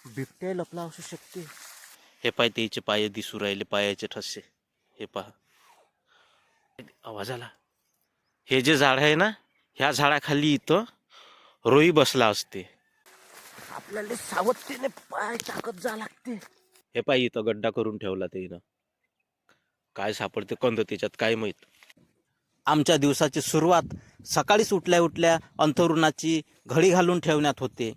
बिबट्या लपला असू शकते. हे पाय त्याचे पाय दिसू राहिले, पायाचे ठसे. हे पहा, आवाज आला. हे जे झाड आहे ना, ह्या झाडाखाली इथं रोई बसला असते. आपल्याला सावधतेने पाय टाकत जा लागते. हे पाय इथं गड्डा करून ठेवला त्यानं. काय सापडते कंद त्याच्यात काय माहित. आमच्या दिवसाची सुरुवात सकाळीच उठल्या उठल्या अंथरुणाची घडी घालून ठेवण्यात होते.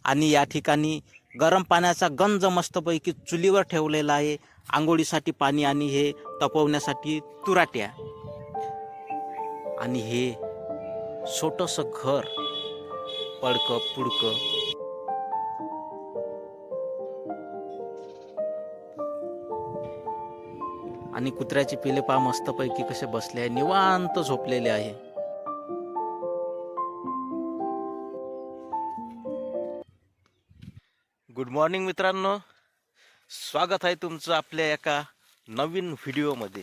आणि या ठिकाणी गरम पाण्याचा गंज मस्तपैकी चुलीवर ठेवलेला आहे. आंघोळीसाठी पाणी आणि हे तपवण्यासाठी तुराट्या. आणि हे छोटंसं घर, पडकं पुडकं. आणि कुत्र्याचे पिले पा मस्तपैकी कसे बसले आहे, निवांत झोपलेले आहे. गुड मॉर्निंग मित्रांनो, स्वागत आहे तुमचं आपल्या एका नवीन व्हिडिओमध्ये.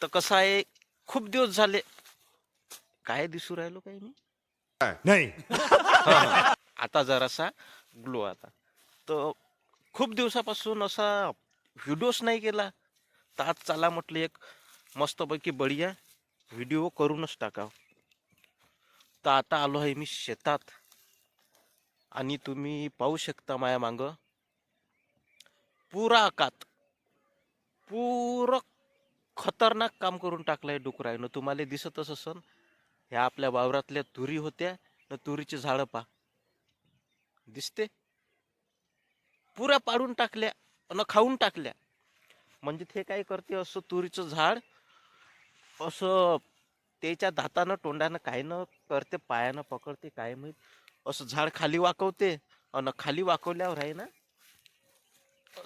तर कसं आहे, खूप दिवस झाले. काय दिसू राहिलो काय मी नाही. आता जरासा ग्लो. आता तर खूप दिवसापासून असा व्हिडिओच नाही केला. तर आज चला म्हटलं एक मस्तपैकी बढिया व्हिडिओ करूनच टाकाव. तर आता आलो आहे मी शेतात. आणि तुम्ही पाहू शकता माया मांग पुरा आकात, पुरं खतरनाक काम करून टाकलंय डुकरायनं. तुम्हाला दिसतच असन, ह्या आपल्या वावरातल्या तुरी होत्या न, तुरीची झाडं पा दिसते, पुऱ्या पाडून टाकल्या न खाऊन टाकल्या. म्हणजे ते काय करते, असं तुरीचं झाड असं त्याच्या दातानं तोंडानं काय न करते, पायानं पकडते काय माहित, असं झाड खाली वाकवते. आणि खाली वाकवल्यावर आहे ना,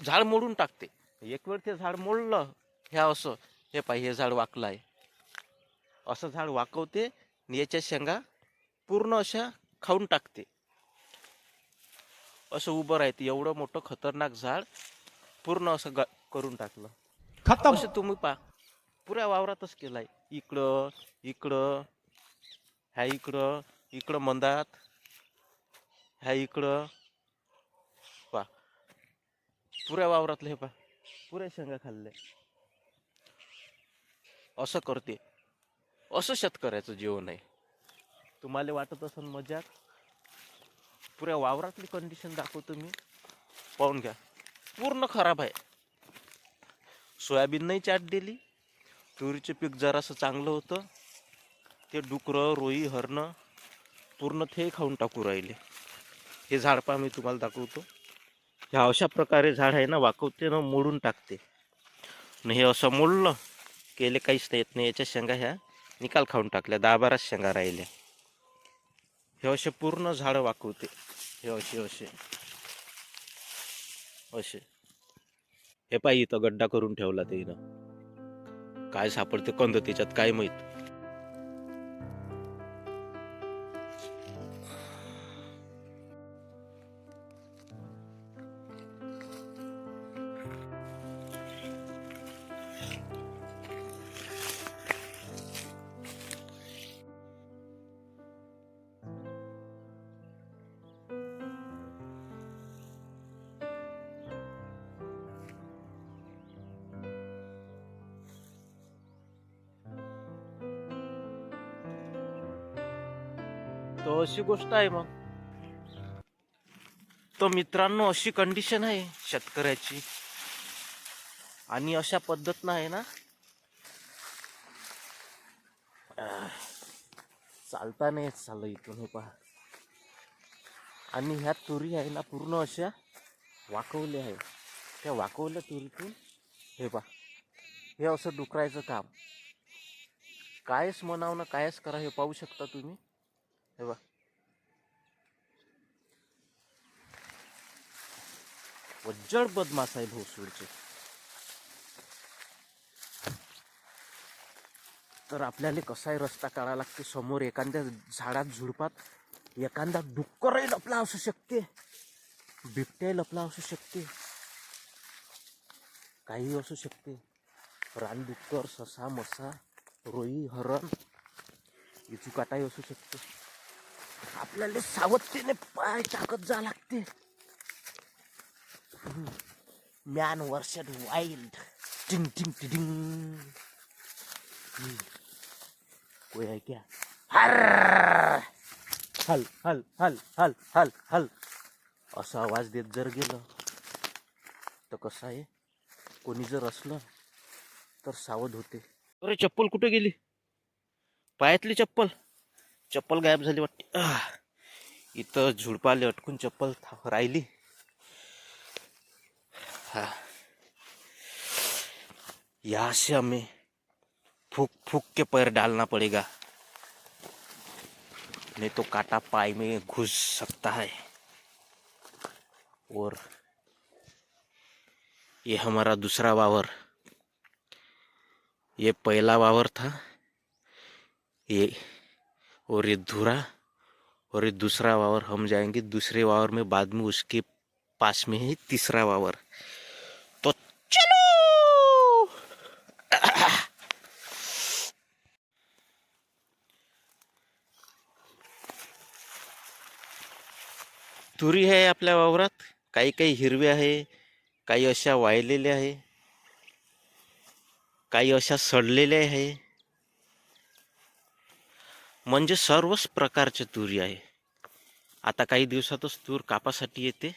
झाड मोडून टाकते. एक वेळ ते झाड मोडलं, ह्या असं हे पाहिजे, हे झाड वाकलं आहे असं झाड वाकवते आणि याच्या शेंगा पूर्ण अशा खाऊन टाकते. असं उभं राहते. एवढं मोठं खतरनाक झाड पूर्ण असं करून टाकलं. खतम. असं तुम्ही पा पुऱ्या वावरातच केलाय. इकडं इकडं, ह्या इकडं, इकडं मंदात, ह्या इकडं पा पुऱ्या वावरातलं हे पा, पुऱ्या शेंगा खाल्ल्या. असं करते. असं शेतकऱ्याचं जीवन आहे. तुम्हाला वाटत असेल मजाक, पुऱ्या वावरातली कंडिशन दाखवतो मी, पाहून घ्या. पूर्ण खराब आहे. सोयाबीन नाही चाट दिली. तुरीचे पीक जरासं चांगलं होतं, ते डुकरं, रोई, हरणं पूर्ण ते खाऊन टाकू राहिले. हे झाड पहा, मी तुम्हाला दाखवतो. ह्या अशा प्रकारे झाड आहे ना, वाकवते ना, मोडून टाकते. हे असं मोडलं केले काहीच नाही येत नाही. याच्या शेंगा ह्या निकाल खाऊन टाकल्या. 10-12 शेंगा राहिल्या. हे असे पूर्ण झाडं वाकवते. हे असे असे असे. हे पाहिजे इथं गड्डा करून ठेवला त्यानं. काय सापडते कंद त्याच्यात काय माहित. तो अशी गोष्ट आहे मग. तो मित्रांनो, अशी कंडिशन आहे शेतकऱ्याची. आणि अशा पद्धतीनं आहे ना, चालता नाही चाललं इथून. हे पहा. आणि ह्या तुरी आहे ना, पूर्ण अशा वाकवल्या आहे. त्या वाकवल्या तुरीतून हे पहा, हे असं डुकरायचं काम. कायच म्हणावं ना, कायच करा, हे पाहू शकता तुम्ही. हे बघा, वज्जड बदमाश आहे भोसडीचे. तर आपल्याला कसाही रस्ता काढावा लागते. समोर एखाद्या झाडात झुडपात एखादा डुक्करही लपला असू शकते, बिबट्याही लपला असू शकते, काही असू शकते. रानडुक्कर, ससा, मसा, रोई, हरण, इचुकाटाही असू शकते. आपल्याला सावधतेने पाय टाकत जा लागते. Man versus wild. टिंग टिंग टिंग. कोई है क्या? हर हल हल हल हल हल हल असा आवाज देत जर गेलं तर कसं आहे, कोणी जर असलं तर सावध होते. अरे चप्पल कुठे गेली? पायातली चप्पल चप्पल गायब झाली वाटते. इथं झुडपाले अटकून चप्पल राहिली. हा, यहाँ से हमें फूक फूक के पैर डालना पड़ेगा, नहीं तो कांटा पाय में घुस सकता है. और ये हमारा दूसरा वावर, ये पहला वावर था ये, और ये धुरा, और ये दूसरा वावर. हम जाएंगे दूसरे वावर में बाद में, उसके पास में है तीसरा वावर. तो चलो. तुरी आहे आपल्या वावरात. काही काही हिरव्या आहे, काही अशा वाळलेल्या आहे, काही अशा सडलेल्या आहे. म्हणजे सर्वच प्रकारच्या तुरी आहे. आता काही दिवसातच तूर कापासाठी येते.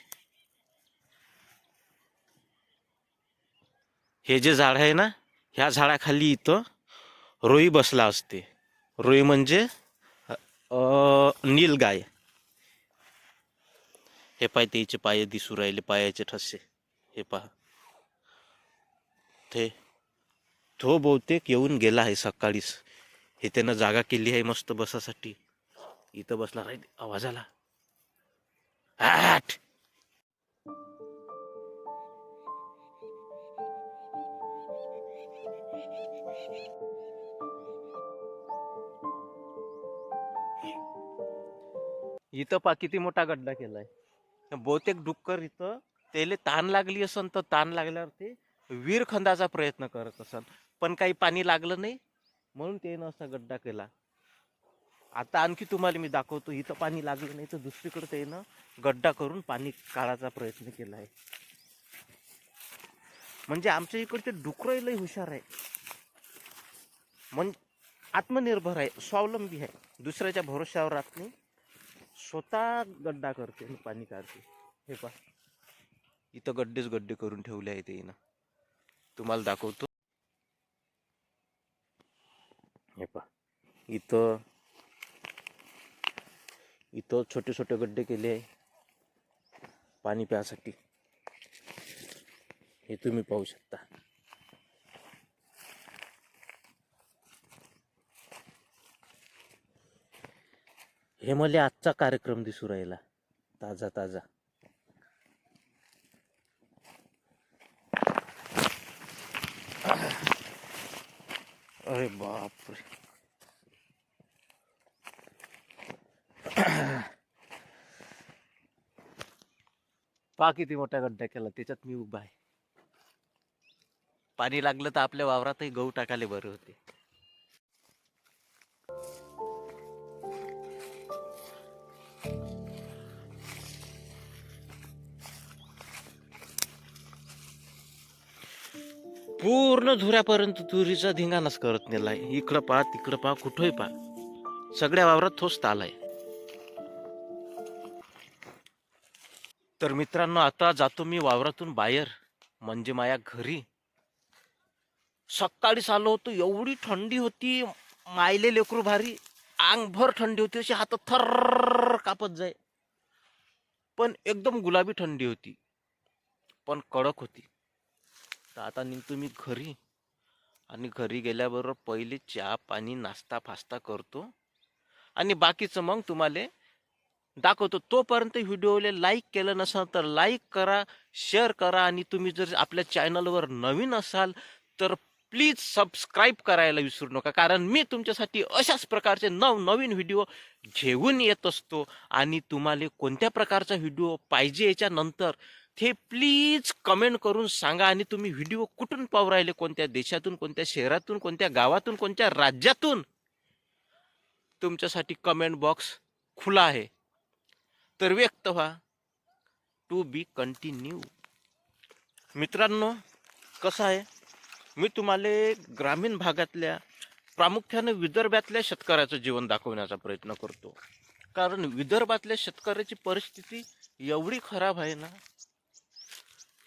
हे जे झाड आहे ना, ह्या झाडाखाली इथं रोई बसला असते. रोई म्हणजे नीलगाय. हे पाय, त्याचे पाय दिसू राहिले, पायाचे ठसे. हे पहा, ते तो बहुतेक येऊन गेला आहे सकाळीच. हे त्यानं जागा केली आहे मस्त बसासाठी. इथं बसला राहील. आवाज आला. आठ. इथं पा किती मोठा गड्डा केलाय. बहुतेक डुक्कर इथं त्याला ताण लागली असन, तर ताण लागल्यावर ते विहीर खंदाचा प्रयत्न करत असन, पण काही पाणी लागलं नाही म्हणून त्यानं असा गड्डा केला. आता आणखी तुम्हाला मी दाखवतो. इथं पाणी लागलं नाही तर दुसरीकडे त्यानं गड्डा करून पाणी काढायचा प्रयत्न केला आहे. म्हणजे आमच्या इकडचे डुकर लय हुशार आहे. म्हणजे आत्मनिर्भर आहे, स्वावलंबी आहे, दुसऱ्याच्या भरोश्यावर राहत नाही. स्वतः गड्डा करते आणि पाणी काढते. हे पहा, इथं गड्डेच गड्डे करून ठेवले आहे ते ना. तुम्हाला दाखवतो. हे पहा, इथं इथं छोटे छोटे गड्डे केले आहे पाणी प्यासाठी. हे तुम्ही पाहू शकता. हे मला आजचा कार्यक्रम दिसू राहिला, ताजा ताजा. अरे बापरे. पहा किती मोठा गड्डा केला, त्याच्यात मी उभा आहे. पाणी लागलं तर आपल्या वावरातही गहू टाकायला बरे होते. पूर्ण धुऱ्यापर्यंत तुरीचा धिंगाणाच करत नेलाय. इकडं पहा, तिकडं पहा, कुठंही पहा, सगळ्या वावरात तोच ताल आहे. तर मित्रांनो, आता जातो मी वावरातून बाहेर, म्हणजे माझ्या घरी. सकाळीच आलो होतो, एवढी थंडी होती, मायले लेकरू भारी, अंगभर थंडी होती, अशी हात थर कापत जाय. पण एकदम गुलाबी थंडी होती, पण कडक होती. तर आता निघतो मी घरी, आणि घरी गेल्याबरोबर पहिले चहा पाणी नाश्ता फास्ता करतो, आणि बाकीचं मग तुम्हाला दाखवतो. तोपर्यंत व्हिडिओला लाईक केलं नसाल तर लाईक करा, शेअर करा, आणि तुम्ही जर आपल्या चॅनलवर नवीन असाल तर प्लीज सबस्क्राईब करायला विसरू नका. कारण मी तुमच्यासाठी अशाच प्रकारचे नवनवीन व्हिडिओ घेऊन येत असतो. आणि तुम्हाला कोणत्या प्रकारचा व्हिडिओ पाहिजे याच्यानंतर ते प्लीज कमेंट करून सांगा. आणि तुम्ही व्हिडिओ कुठून पाहू राहिले, कोणत्या देशातून, कोणत्या शहरातून, कोणत्या गावातून, कोणत्या राज्यातून, तुमच्यासाठी कमेंट बॉक्स खुला आहे. तर व्यक्त व्हा. To be continue. मित्रांनो, कसं आहे, मी तुम्हाला ग्रामीण भागातल्या प्रामुख्याने विदर्भातल्या शेतकऱ्याचं जीवन दाखवण्याचा प्रयत्न करतो. कारण विदर्भातल्या शेतकऱ्याची परिस्थिती एवढी खराब आहे ना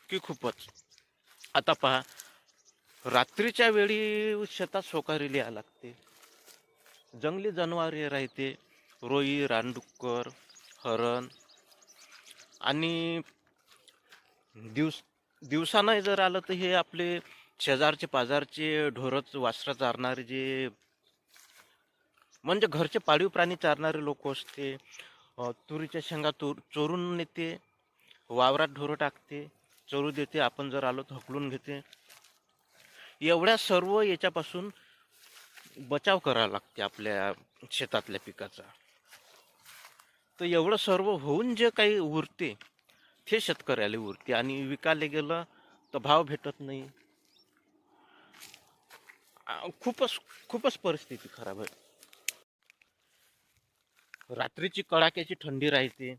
की खूपच. आता पहा, रात्रीच्या वेळी शेतात सोकारीला यावं लागते. जंगली जनावरे राहते, रोई, रानडुक्कर, हरण. आणि दिवसानं जर आलं तर हे आपले शेजारचे पाजारचे ढोरच वासरं चारणारे, जे म्हणजे घरचे पाळीव प्राणी चारणारे लोक असते. तुरीच्या शेंगा चोरून नेते, वावरात ढोरं टाकते, चोरू देते, आपण जर आलो तर हकलून घेते. एवढ्या सर्व याच्यापासून बचाव करावा लागते आपल्या शेतातल्या पिकाचा. तर एवढं सर्व होऊन जे काही उरते ते शेतकऱ्याला उरते, आणि विकायला गेलं तर भाव भेटत नाही. खूपच खूपच परिस्थिती खराब आहे. रात्रीची कडाक्याची थंडी राहते,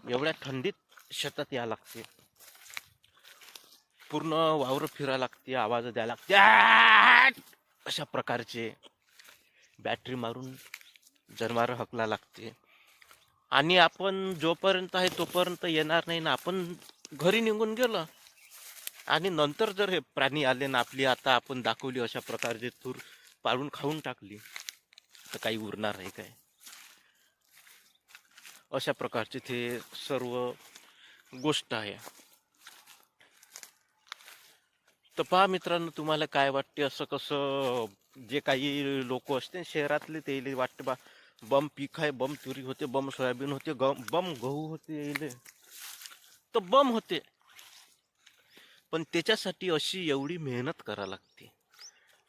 एवढ्या थंडीत शेतात यावं लागते. पूर्ण वावर फिरायला लागते, आवाज द्यायला लागते, अशा प्रकारचे बॅटरी मारून जनावर हकला लागते. आणि आपण जोपर्यंत आहे तोपर्यंत येणार नाही ना, आपण घरी निघून गेलं आणि नंतर जर हे प्राणी आले ना, आपली आता आपण दाखवली अशा प्रकारचे तूर पाळून खाऊन टाकली, तर काही उरणार आहे काय? अशा प्रकारचे ते सर्व गोष्ट आहे. तर पहा मित्रांनो, तुम्हाला काय वाटते? असं कसं जे काही लोक असते शहरातले, ते वाटते बा बम पीक आहे, बम तुरी होते, बम सोयाबीन होते, बम गहू होते, तर बम होते. पण त्याच्यासाठी अशी एवढी मेहनत करा लागते.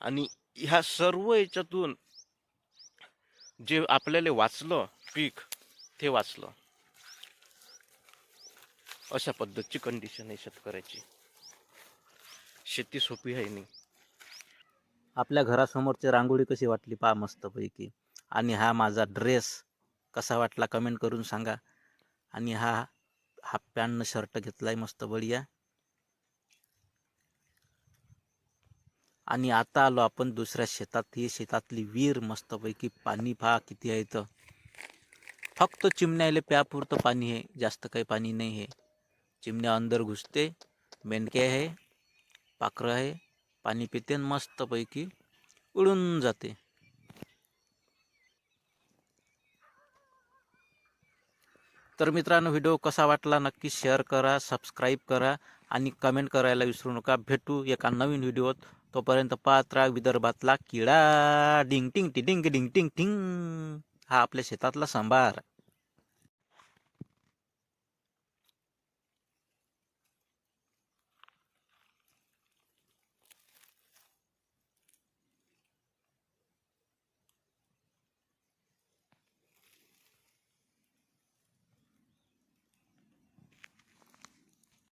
आणि ह्या सर्व याच्यातून जे आपल्याला वाचलं पीक, ते वाचलं. अशा पद्धतीची कंडिशन आहे शेतकऱ्याची. शेती सोपी आहे नाही. आपल्या घरासमोरची रांगोळी कशी वाटली पहा मस्तपैकी. आणि हा माझा ड्रेस कसा वाटला कमेंट करून सांगा. आणि हा हाफ पॅन्ट शर्ट घेतलाय मस्त बढिया. आणि आता आलो आपण दुसऱ्या शेतात. ही शेतातली विहीर मस्तपैकी, पाणी पहा किती आहे. तर फक्त चिमण्याले प्यापुरतं पाणी आहे, जास्त काही पाणी नाही आहे. चिमण्या अंदर घुसते, मेंढके आहे, पाखरं आहे, पाणी पिते मस्तपैकी उडून जाते. तर मित्रांनो, व्हिडिओ कसा वाटला नक्की शेअर करा, सबस्क्राईब करा आणि कमेंट करायला विसरू नका. भेटू एका नवीन व्हिडिओत. तोपर्यंत पाहत राहा विदर्भातला किडा. डिंग टिंग टिडिंग डिंग टिंग टिंग. हा आपल्या शेतातला सांबार.